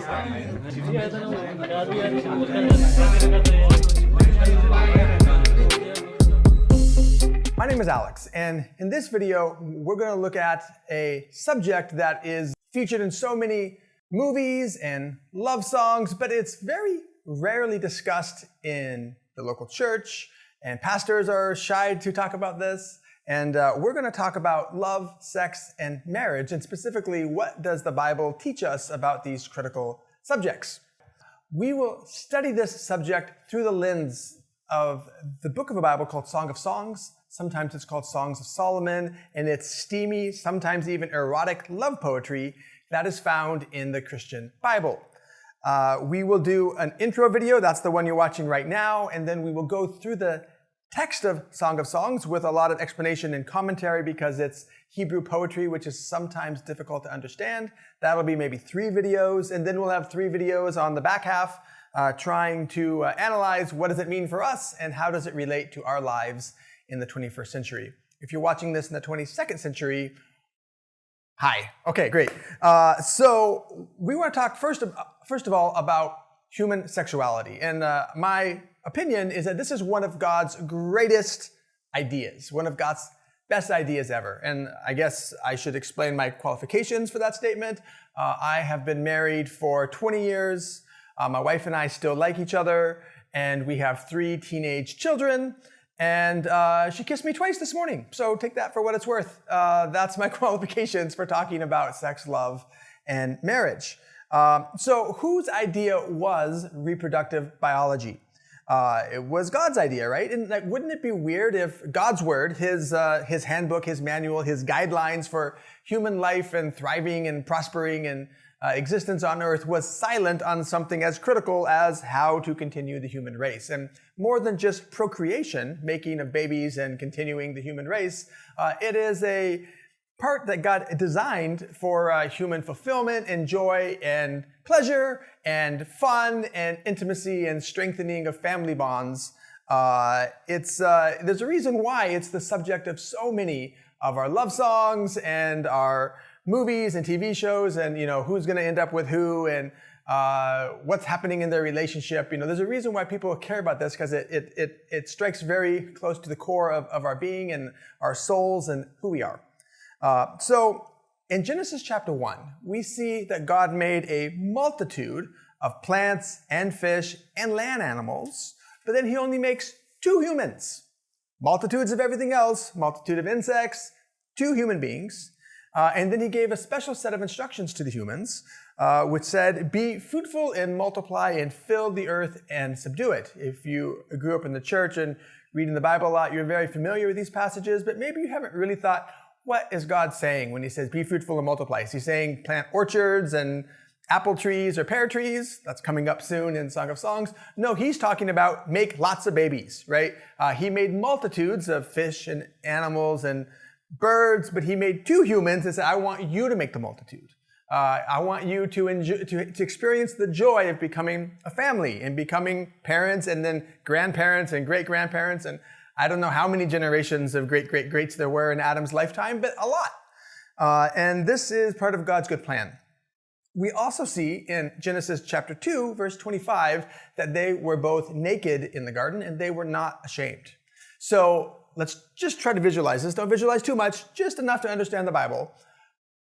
My name is Alex, and in this video, we're going to look at a subject that is featured in so many movies and love songs, but it's very rarely discussed in the local church, and pastors are shy to talk about this. And we're going to talk about love, sex, and marriage, and specifically, what does the Bible teach us about these critical subjects? We will study this subject through the lens of the book of the Bible called Song of Songs. Sometimes it's called Songs of Solomon, and it's steamy, sometimes even erotic love poetry that is found in the Christian Bible. We will do an intro video, that's the one you're watching right now, and then we will go through the text of Song of Songs with a lot of explanation and commentary because it's Hebrew poetry, which is sometimes difficult to understand. That'll be maybe 3 videos, and then we'll have 3 videos on the back half trying to analyze what does it mean for us and how does it relate to our lives in the 21st century. If you're watching this in the 22nd century, hi. Okay, great. So we want to talk first of all about human sexuality. And my opinion is that this is one of God's greatest ideas, one of God's best ideas ever. And I guess I should explain my qualifications for that statement. I have been married for 20 years. My wife and I still like each other, and we have 3 teenage children. And she kissed me twice this morning, so take that for what it's worth. That's my qualifications for talking about sex, love, and marriage. So whose idea was reproductive biology? It was God's idea, right? And wouldn't it be weird if God's word, his handbook, his manual, his guidelines for human life and thriving and prospering and existence on earth was silent on something as critical as how to continue the human race? And more than just procreation, making of babies and continuing the human race, it is a part that God designed for human fulfillment and joy and pleasure and fun and intimacy and strengthening of family bonds. There's a reason why it's the subject of so many of our love songs and our movies and TV shows, and who's going to end up with who and what's happening in their relationship. There's a reason why people care about this, because it strikes very close to the core of our being and our souls and who we are. So in Genesis chapter 1, we see that God made a multitude of plants and fish and land animals, but then he only makes 2 humans. Multitudes of everything else, multitude of insects, 2 human beings. And then he gave a special set of instructions to the humans, which said, be fruitful and multiply and fill the earth and subdue it. If you grew up in the church and reading the Bible a lot, you're very familiar with these passages, but maybe you haven't really thought, what is God saying when he says, be fruitful and multiply? Is he saying plant orchards and apple trees or pear trees? That's coming up soon in Song of Songs. No, he's talking about make lots of babies, right? He made multitudes of fish and animals and birds, but he made 2 humans and said, I want you to make the multitude. I want you to experience the joy of becoming a family and becoming parents and then grandparents and great-grandparents. And I don't know how many generations of great-great-greats there were in Adam's lifetime, but a lot. And this is part of God's good plan. We also see in Genesis chapter 2, verse 25, that they were both naked in the garden and they were not ashamed. So let's just try to visualize this. Don't visualize too much, just enough to understand the Bible.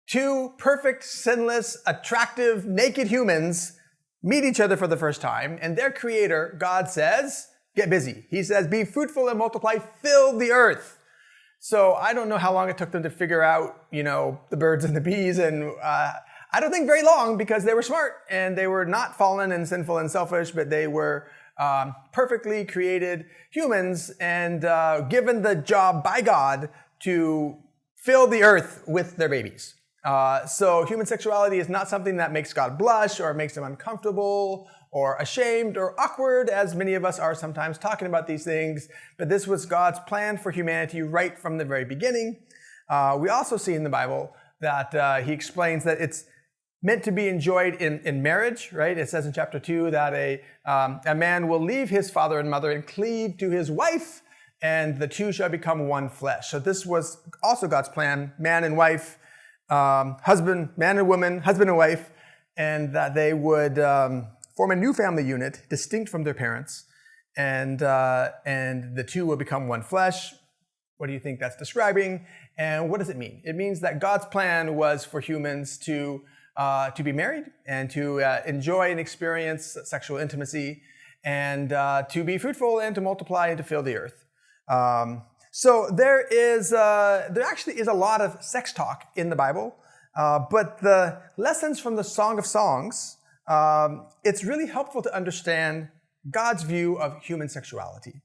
2 perfect, sinless, attractive, naked humans meet each other for the first time, and their creator, God, says, get busy. He says, be fruitful and multiply, fill the earth. So I don't know how long it took them to figure out, the birds and the bees, and I don't think very long, because they were smart, and they were not fallen and sinful and selfish, but they were perfectly created humans and given the job by God to fill the earth with their babies. So human sexuality is not something that makes God blush or makes him uncomfortable or ashamed or awkward, as many of us are sometimes talking about these things. But this was God's plan for humanity right from the very beginning. We also see in the Bible that he explains that it's meant to be enjoyed in marriage, right? It says in chapter 2 that a man will leave his father and mother and cleave to his wife, and the 2 shall become one flesh. So this was also God's plan, man and wife, man and woman, husband and wife, and that they would form a new family unit distinct from their parents, and the two would become one flesh. What do you think that's describing? And what does it mean? It means that God's plan was for humans to be married and to enjoy and experience sexual intimacy, and to be fruitful and to multiply and to fill the earth. So there actually is a lot of sex talk in the Bible, but the lessons from the Song of Songs, it's really helpful to understand God's view of human sexuality.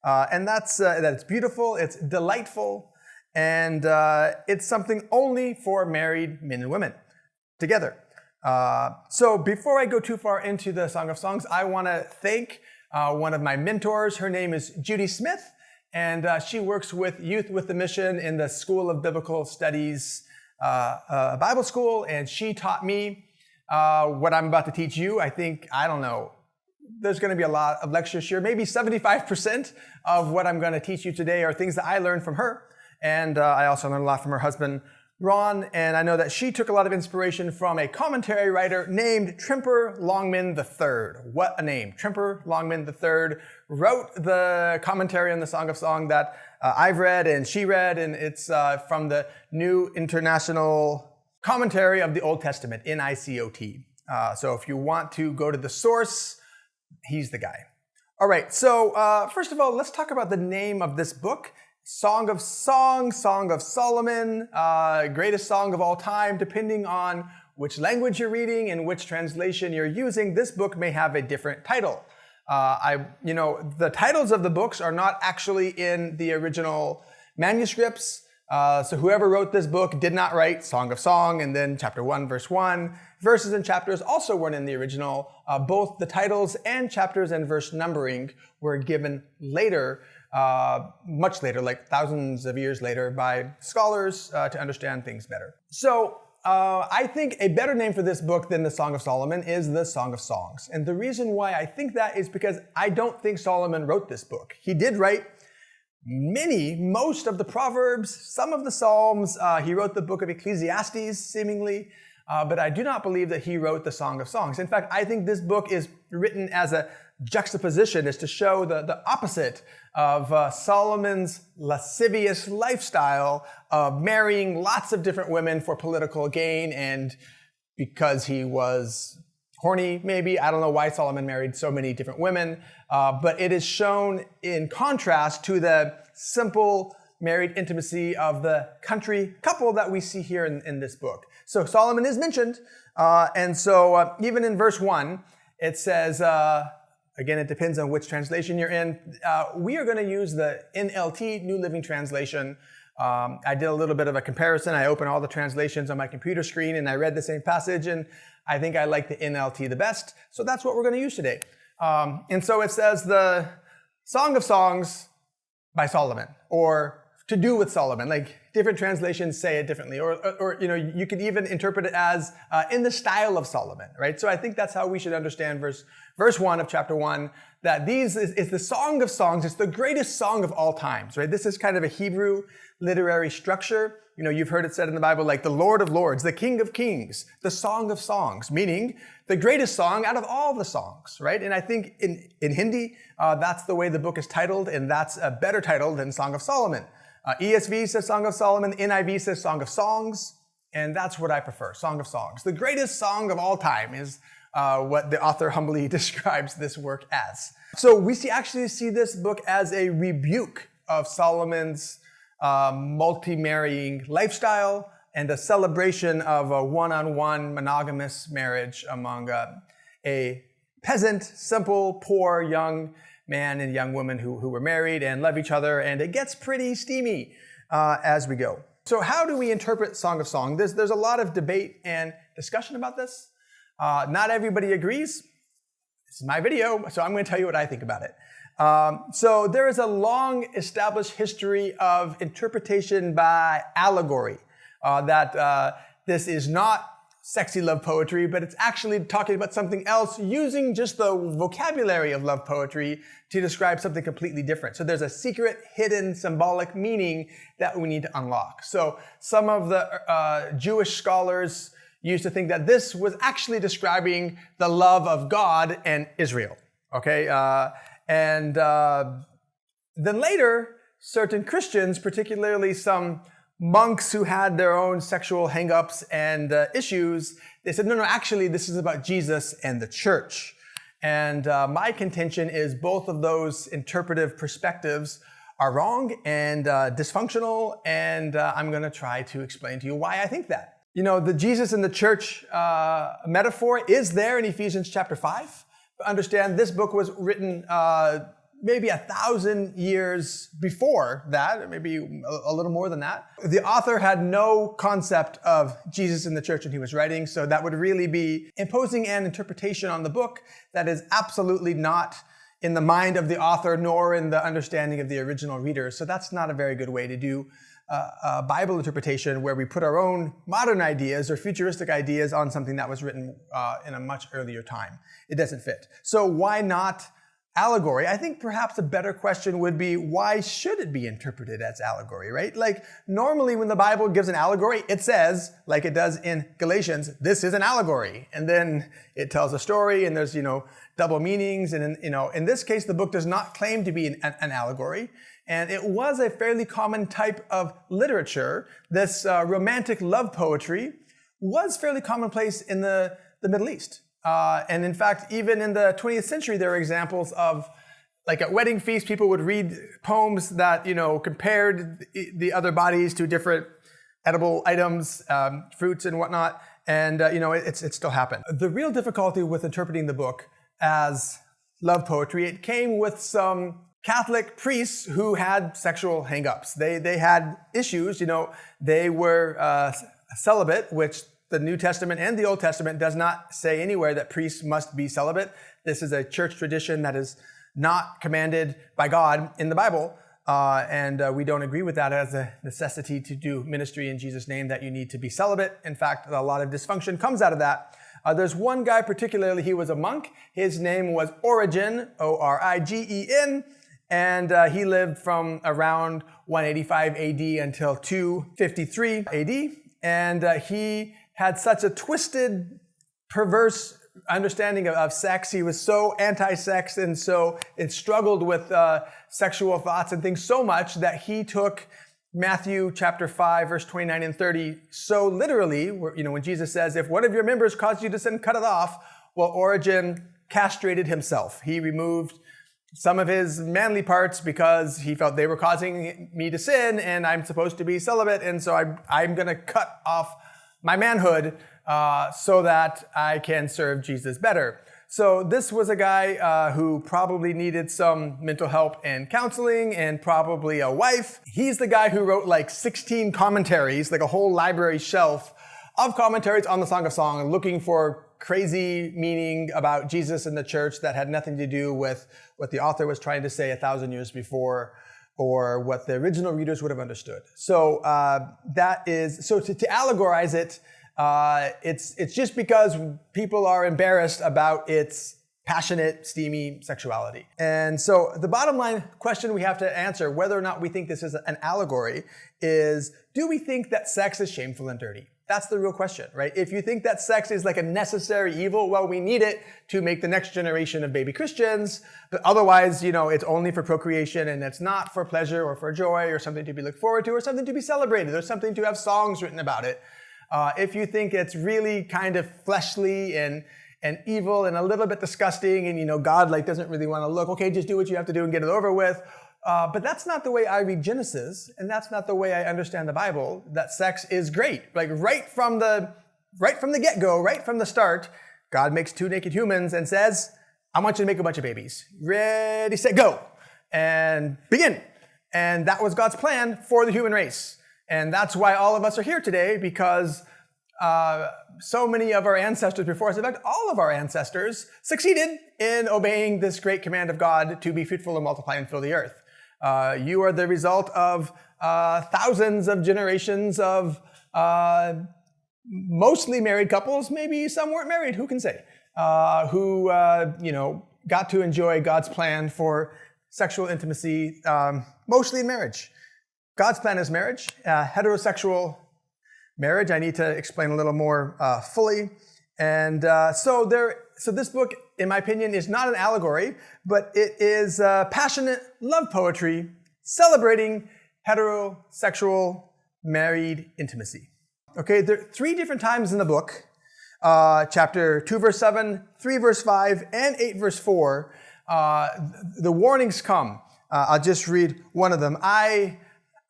And that's that it's beautiful, it's delightful, and it's something only for married men and women together. So before I go too far into the Song of Songs, I want to thank one of my mentors. Her name is Judy Smith, and she works with Youth with the Mission in the School of Biblical Studies Bible School, and she taught me what I'm about to teach you. I don't know, there's going to be a lot of lectures here. Maybe 75% of what I'm going to teach you today are things that I learned from her. And I also learned a lot from her husband, Ron. And I know that she took a lot of inspiration from a commentary writer named Tremper Longman III. What a name. Tremper Longman III wrote the commentary on the Song of Song that I've read and she read. And it's from the New International Commentary of the Old Testament, NICOT. So if you want to go to the source, he's the guy. All right, so first of all, let's talk about the name of this book. Song of Songs, Song of Solomon, greatest song of all time. Depending on which language you're reading and which translation you're using, this book may have a different title. The titles of the books are not actually in the original manuscripts. So whoever wrote this book did not write Song of Song and then chapter 1, verse 1. Verses and chapters also weren't in the original. Both the titles and chapters and verse numbering were given later, much later, like thousands of years later, by scholars to understand things better. So I think a better name for this book than the Song of Solomon is the Song of Songs. And the reason why I think that is because I don't think Solomon wrote this book. He did write most of the Proverbs, some of the Psalms. He wrote the book of Ecclesiastes, seemingly, but I do not believe that he wrote the Song of Songs. In fact, I think this book is written as a juxtaposition, is to show the opposite of Solomon's lascivious lifestyle of marrying lots of different women for political gain and because he was horny, maybe. I don't know why Solomon married so many different women, but it is shown in contrast to the simple married intimacy of the country couple that we see here in this book. So Solomon is mentioned, and so even in verse 1, it says, again, it depends on which translation you're in. We are going to use the NLT, New Living Translation. I did a little bit of a comparison. I opened all the translations on my computer screen and I read the same passage, and I think I like the NLT the best. So that's what we're going to use today. And so it says the Song of Songs by Solomon, or to do with Solomon. Like different translations say it differently, or you could even interpret it as in the style of Solomon, right? So I think that's how we should understand verse 1 of chapter 1, that these is the Song of Songs. It's the greatest song of all times, right? This is kind of a Hebrew literary structure. You've heard it said in the Bible, like the Lord of Lords, the King of Kings, the Song of Songs, meaning the greatest song out of all the songs, right? And I think in Hindi, that's the way the book is titled, and that's a better title than Song of Solomon. ESV says Song of Solomon, NIV says Song of Songs, and that's what I prefer, Song of Songs. The greatest song of all time is what the author humbly describes this work as. So we actually see this book as a rebuke of Solomon's multi-marrying lifestyle and a celebration of a one-on-one monogamous marriage among a peasant, simple, poor, young man and young woman who were married and love each other, and it gets pretty steamy as we go. So how do we interpret Song of Song? There's a lot of debate and discussion about this. Not everybody agrees. This is my video, so I'm going to tell you what I think about it. So there is a long established history of interpretation by allegory, that this is not sexy love poetry, but it's actually talking about something else using just the vocabulary of love poetry to describe something completely different. So there's a secret, hidden, symbolic meaning that we need to unlock. So some of the Jewish scholars, used to think that this was actually describing the love of God and Israel. Okay, then later, certain Christians, particularly some monks who had their own sexual hang-ups and issues, they said, no, actually, this is about Jesus and the church. And my contention is both of those interpretive perspectives are wrong and dysfunctional, and I'm going to try to explain to you why I think that. You know, the Jesus and the church metaphor is there in Ephesians chapter 5. But understand, this book was written maybe 1,000 years before that, maybe a little more than that. The author had no concept of Jesus in the church when he was writing, so that would really be imposing an interpretation on the book that is absolutely not in the mind of the author nor in the understanding of the original reader. So that's not a very good way to do a Bible interpretation where we put our own modern ideas or futuristic ideas on something that was written in a much earlier time. It doesn't fit. So why not allegory? I think perhaps a better question would be, why should it be interpreted as allegory, right? Like normally when the Bible gives an allegory, it says, like it does in Galatians, this is an allegory. And then it tells a story and there's, double meanings. And in this case, the book does not claim to be an allegory. And it was a fairly common type of literature. This romantic love poetry was fairly commonplace in the Middle East. And in fact, even in the 20th century, there are examples of, like at wedding feasts, people would read poems that, compared the other bodies to different edible items, fruits and whatnot. And, it still happened. The real difficulty with interpreting the book as love poetry, it came with some Catholic priests who had sexual hang-ups. They had issues, they were celibate, which the New Testament and the Old Testament does not say anywhere that priests must be celibate. This is a church tradition that is not commanded by God in the Bible. And we don't agree with that as a necessity to do ministry in Jesus' name, that you need to be celibate. In fact, a lot of dysfunction comes out of that. There's one guy particularly, he was a monk. His name was Origen, O-R-I-G-E-N. And he lived from around 185 AD until 253 AD. And he had such a twisted, perverse understanding of sex. He was so anti-sex and so it struggled with sexual thoughts and things so much that he took Matthew chapter 5, verse 29 and 30 so literally, when Jesus says, if one of your members caused you to sin, cut it off. Well, Origen castrated himself. He removed some of his manly parts because he felt they were causing me to sin and I'm supposed to be celibate. And so I'm going to cut off my manhood so that I can serve Jesus better. So this was a guy who probably needed some mental help and counseling and probably a wife. He's the guy who wrote like 16 commentaries, like a whole library shelf of commentaries on the Song of Songs, looking for crazy meaning about Jesus and the church that had nothing to do with what the author was trying to say 1,000 years before or what the original readers would have understood. So to allegorize it, it's just because people are embarrassed about its passionate, steamy sexuality. And so the bottom line question we have to answer, whether or not we think this is an allegory, is do we think that sex is shameful and dirty? That's the real question, right? If you think that sex is like a necessary evil, well, we need it to make the next generation of baby Christians. But otherwise, it's only for procreation and it's not for pleasure or for joy or something to be looked forward to or something to be celebrated or something to have songs written about it. If you think it's really kind of fleshly and evil and a little bit disgusting and, God doesn't really want to look, okay, just do what you have to do and get it over with. But that's not the way I read Genesis, and that's not the way I understand the Bible, that sex is great. Like right from the get-go, right from the start, God makes two naked humans and says, I want you to make a bunch of babies. Ready, set, go. And begin. And that was God's plan for the human race. And that's why all of us are here today, because so many of our ancestors before us, in fact, all of our ancestors succeeded in obeying this great command of God to be fruitful and multiply and fill the earth. You are the result of thousands of generations of mostly married couples, maybe some weren't married, who can say, who got to enjoy God's plan for sexual intimacy, mostly in marriage. God's plan is marriage. Heterosexual marriage, I need to explain a little more fully. And so this book, in my opinion, is not an allegory, but it is passionate love poetry celebrating heterosexual married intimacy. Okay, there are 3 different times in the book, chapter 2, verse 7, 3, verse 5, and 8, verse 4, the warnings come. I'll just read one of them. I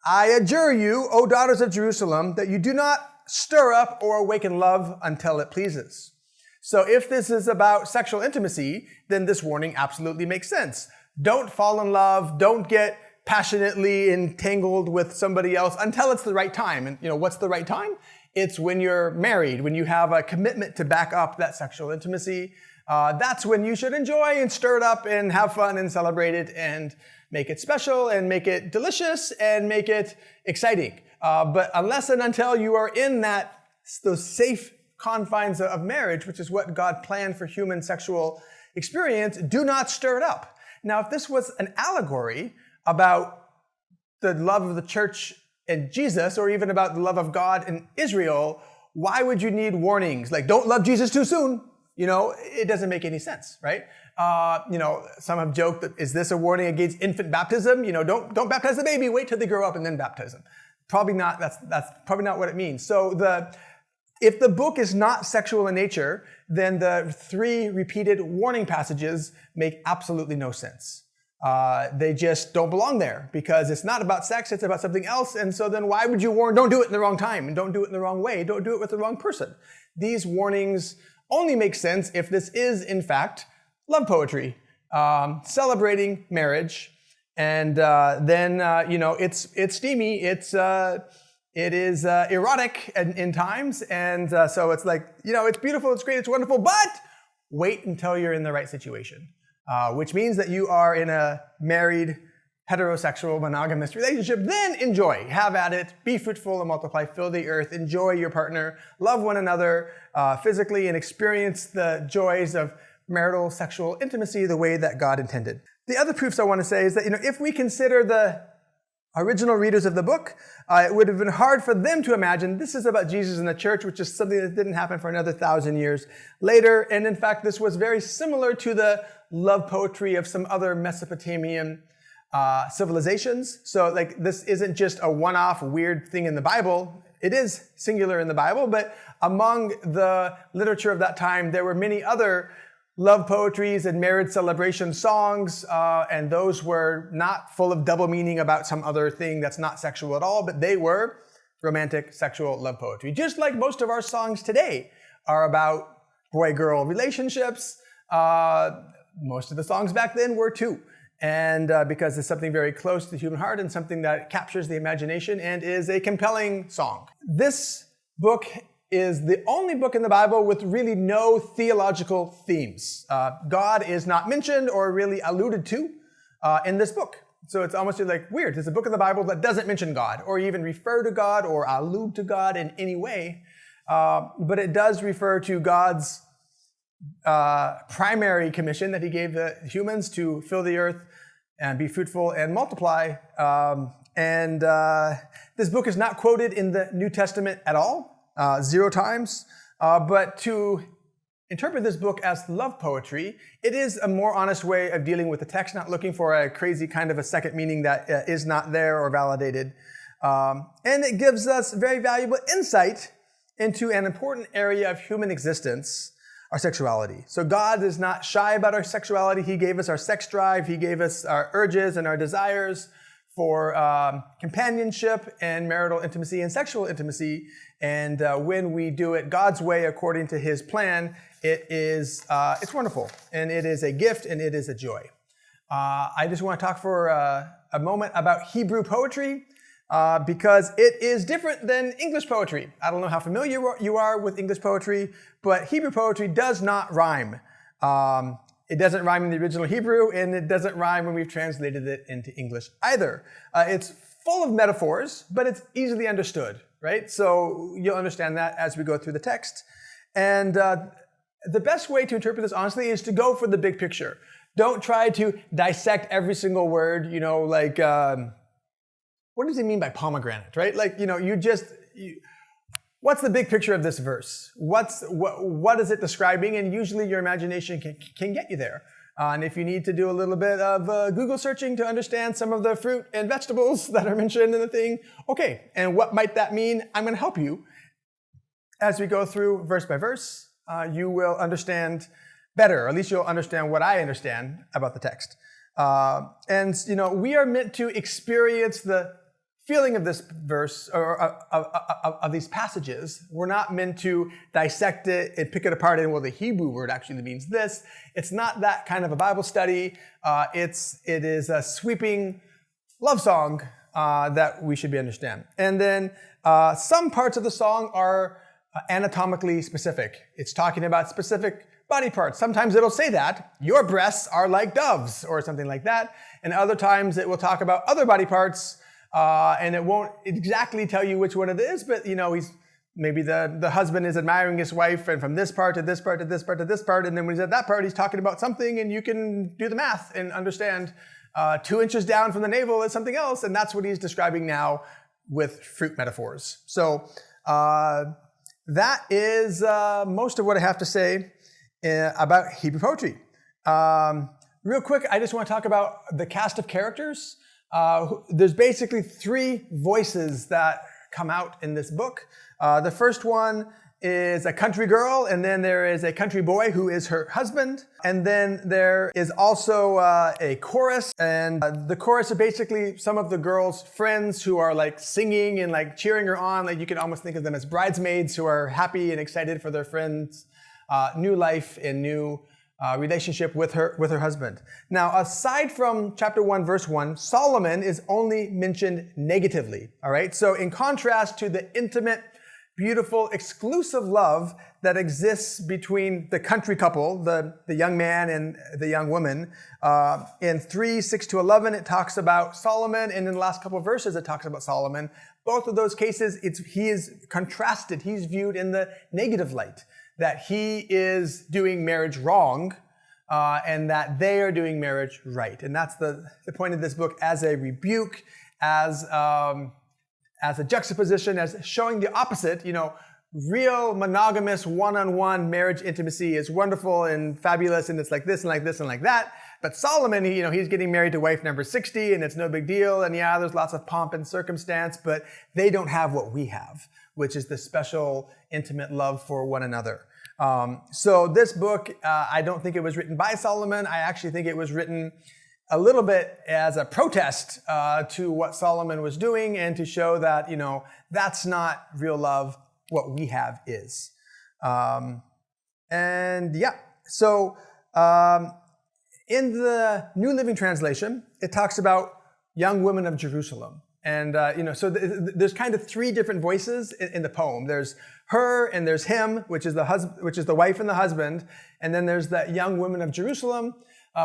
adjure you, O daughters of Jerusalem, that you do not stir up or awaken love until it pleases. So if this is about sexual intimacy, then this warning absolutely makes sense. Don't fall in love. Don't get passionately entangled with somebody else until it's the right time. And what's the right time? It's when you're married, when you have a commitment to back up that sexual intimacy. That's when you should enjoy and stir it up and have fun and celebrate it and make it special and make it delicious and make it exciting. But unless and until you are in those safe confines of marriage, which is what God planned for human sexual experience, do not stir it up. Now, if this was an allegory about the love of the church and Jesus, or even about the love of God and Israel, why would you need warnings? Like, don't love Jesus too soon. It doesn't make any sense, right? Some have joked that, is this a warning against infant baptism? Don't baptize the baby, wait till they grow up and then baptize them. Probably not, that's probably not what it means. So if the book is not sexual in nature, then the 3 repeated warning passages make absolutely no sense. They just don't belong there because it's not about sex, it's about something else. And so then why would you warn, don't do it in the wrong time and don't do it in the wrong way, don't do it with the wrong person? These warnings only make sense if this is, in fact, love poetry, celebrating marriage. And then it's steamy, it is erotic in times. And so it's like, it's beautiful, it's great, it's wonderful, but wait until you're in the right situation. Which means that you are in a married, heterosexual, monogamous relationship, then enjoy. Have at it. Be fruitful and multiply. Fill the earth. Enjoy your partner. Love one another physically and experience the joys of marital sexual intimacy the way that God intended. The other proofs I want to say is that, if we consider the original readers of the book, it would have been hard for them to imagine this is about Jesus and the church, which is something that didn't happen for another 1,000 years later. And in fact, this was very similar to the love poetry of some other Mesopotamian civilizations. So this isn't just a one-off weird thing in the Bible. It is singular in the Bible, but among the literature of that time, there were many other love poetries and marriage celebration songs, and those were not full of double meaning about some other thing that's not sexual at all, but they were romantic sexual love poetry. Just like most of our songs today are about boy-girl relationships, most of the songs back then were too. And because it's something very close to the human heart and something that captures the imagination and is a compelling song. This book is the only book in the Bible with really no theological themes. God is not mentioned or really alluded to in this book. So it's almost like weird. It's a book in the Bible that doesn't mention God or even refer to God or allude to God in any way. But it does refer to God's primary commission that he gave the humans to fill the earth and be fruitful and multiply. This book is not quoted in the New Testament at all. 0 times, but to interpret this book as love poetry, it is a more honest way of dealing with the text, not looking for a crazy kind of a second meaning that is not there or validated. And it gives us very valuable insight into an important area of human existence, our sexuality. So God is not shy about our sexuality. He gave us our sex drive. He gave us our urges and our desires for companionship and marital intimacy and sexual intimacy. And when we do it God's way, according to his plan, it's wonderful. And it is a gift and it is a joy. I just want to talk for a moment about Hebrew poetry because it is different than English poetry. I don't know how familiar you are with English poetry, but Hebrew poetry does not rhyme. It doesn't rhyme in the original Hebrew, and it doesn't rhyme when we've translated it into English either. It's full of metaphors, but it's easily understood, right? So you'll understand that as we go through the text. And the best way to interpret this, honestly, is to go for the big picture. Don't try to dissect every single word, what does he mean by pomegranate, right? what's the big picture of this verse? What is it describing? And usually your imagination can get you there. And if you need to do a little bit of Google searching to understand some of the fruit and vegetables that are mentioned in the thing, okay, and what might that mean? I'm going to help you. As we go through verse by verse, you will understand better, or at least you'll understand what I understand about the text. And we are meant to experience the feeling of this verse, or of these passages. We're not meant to dissect it and pick it apart and, well, the Hebrew word actually means this. It's not that kind of a Bible study. It is a sweeping love song that we should be understand. And then some parts of the song are anatomically specific. It's talking about specific body parts. Sometimes it'll say that your breasts are like doves or something like that. And other times it will talk about other body parts, and it won't exactly tell you which one it is, but maybe the husband is admiring his wife, and from this part to this part to this part to this part, and then when he's at that part, he's talking about something, and you can do the math and understand 2 inches down from the navel is something else, and that's what he's describing now with fruit metaphors. So that is most of what I have to say about Hebrew poetry. Real quick, I just want to talk about the cast of characters. There's basically 3 voices that come out in this book. The first one is a country girl, and then there is a country boy who is her husband. And then there is also a chorus, and the chorus are basically some of the girl's friends who are like singing and like cheering her on. Like you can almost think of them as bridesmaids who are happy and excited for their friends' new life and new relationship with her husband. Now, aside from chapter 1, verse 1, Solomon is only mentioned negatively. All right. So in contrast to the intimate, beautiful, exclusive love that exists between the country couple, the young man and the young woman, in 3:6-11, it talks about Solomon, and in the last couple of verses, it talks about Solomon. Both of those cases, he is contrasted. He's viewed in the negative light, that he is doing marriage wrong, and that they are doing marriage right. And that's the point of this book, as a rebuke, as a juxtaposition, as showing the opposite. Real monogamous one-on-one marriage intimacy is wonderful and fabulous, and it's like this and like this and like that. But Solomon, he's getting married to wife number 60, and it's no big deal. And yeah, there's lots of pomp and circumstance, but they don't have what we have, which is the special, intimate love for one another. So this book, I don't think it was written by Solomon. I actually think it was written a little bit as a protest to what Solomon was doing, and to show that, that's not real love. What we have is. In the New Living Translation, it talks about young women of Jerusalem. And, so there's kind of 3 different voices in the poem. There's her, and there's him, which is the wife and the husband. And then there's the young women of Jerusalem,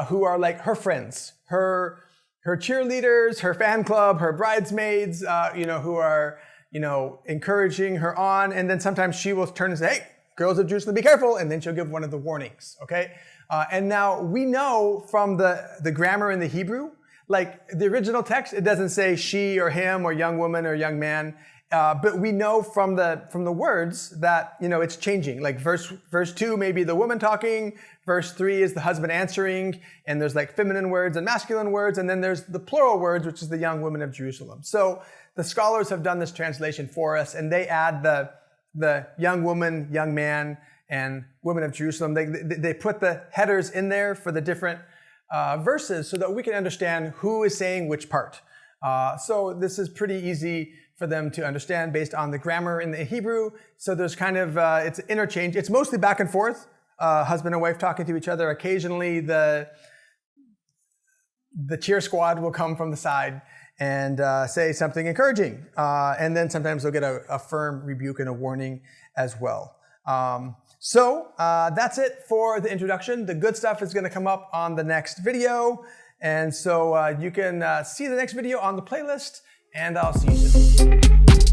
who are like her friends, her cheerleaders, her fan club, her bridesmaids, who are, encouraging her on. And then sometimes she will turn and say, hey, girls of Jerusalem, be careful. And then she'll give one of the warnings. Okay. And now we know from the grammar in the Hebrew, like the original text, it doesn't say she or him or young woman or young man. But we know from the words that, it's changing. Like verse 2 may be the woman talking, verse 3 is the husband answering, and there's like feminine words and masculine words, and then there's the plural words, which is the young women of Jerusalem. So the scholars have done this translation for us, and they add the young woman, young man, and women of Jerusalem. They put the headers in there for the different verses so that we can understand who is saying which part. So this is pretty easy for them to understand based on the grammar in the Hebrew. So there's kind of, it's interchange. It's mostly back and forth, husband and wife talking to each other. Occasionally the cheer squad will come from the side and say something encouraging. And then sometimes they'll get a firm rebuke and a warning as well. So that's it for the introduction. The good stuff is going to come up on the next video. And so you can see the next video on the playlist, and I'll see you soon.